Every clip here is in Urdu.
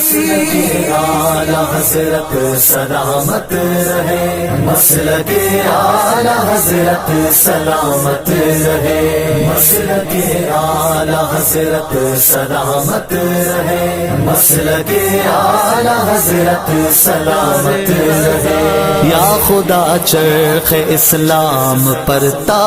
مسلک اعلی حضرت سلامت رہے، مسلک اعلی حضرت سلامت رہے، مسلک اعلی حضرت سلامت رہے، مسلک اعلی حضرت سلامت رہے۔ یا خدا چرخ اسلام پر تا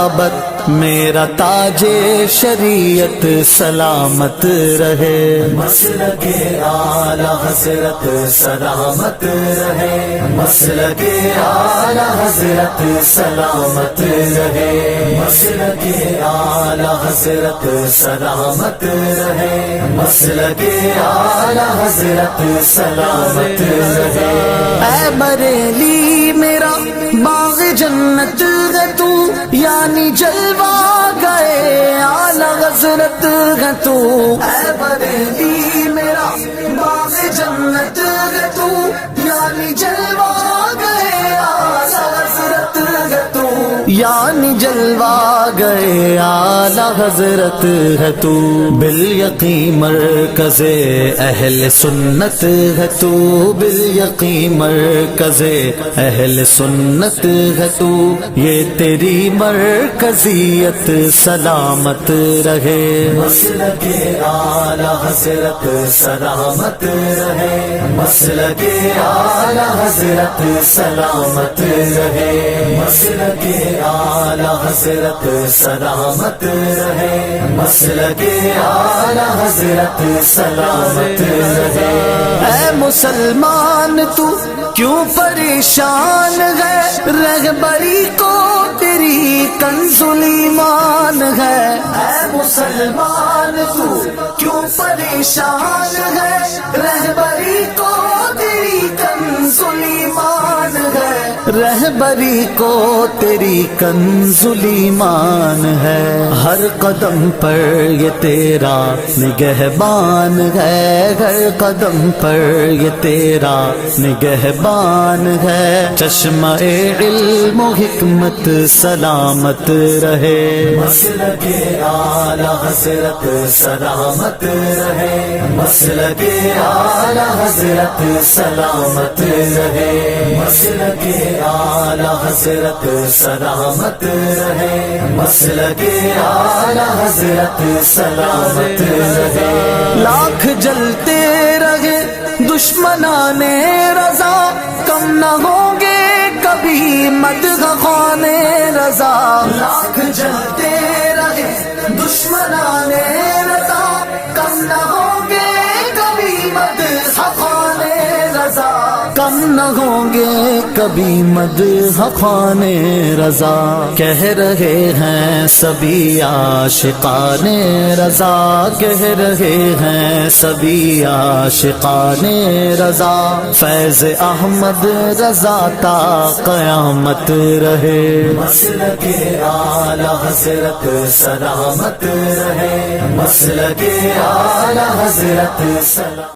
ابد میرا تاج شریعت سلامت رہے، مسلک اعلی حضرت سلامت رہے، مسلک اعلی حضرت سلامت رہے، مسلک اعلی حضرت سلامت رہے، مسلک اعلی حضرت سلامت رہے۔ اے بریلی میرا باغ جنت ہے تو، یعنی جلوہ گئے اعلی حضرت ہے تو، اے بریلی میرا باغ جنت ہے تو، یعنی جلوہ گئے اعلی حضرت ہے تو، یعنی جلوہ گئے اعلی حضرت ہے تو، بالیقین مرکز اہل سنت ہے تو، بالیقین مرکز اہل سنت ہے تو، یہ تیری مرکزیت سلامت رہے، مسلک اعلی حضرت سلامت رہے، مسلک اعلی حضرت سلامت رہے، مسلک اعلی حضرت سلامت رہے، مسلک اعلی حضرت سلامت رہے۔ اے مسلمان تو کیوں پریشان ہے، رہبری کو تیری کنز ایمان ہے، اے مسلمان تو کیوں پریشان ہے، رہبری کو تیری کنز ایمان ہے، رہبری کو تیری کنز ایمان ہے، ہر قدم پر یہ تیرا نگہبان ہے، ہر قدم پر یہ تیرا نگہبان ہے، چشمہ علم و حکمت سلامت رہے، مسلک اعلی حضرت سلامت رہے، مسلک اعلی حضرت سلامت رہے، مسلک اعلی حضرت سلامت رہے، مسلک اعلی حضرت سلامت رہے۔ لاکھ جلتے رہے دشمنان رضا، کم نہ ہوں گے کبھی مدح خوان رضا، لاکھ جلتے رہے دشمنان رضا، کم نہ ہوں گے کبھی مدح خوان رضا، کم نہ ہوں گے کبھی مدح خوان رضا، کہہ رہے ہیں سبھی عاشقان رضا، کہہ رہے ہیں سبھی عاشقان رضا، فیض احمد رضا تا قیامت رہے، مسلک اعلی حضرت سلامت رہے، مسلک اعلی حضرت سلامت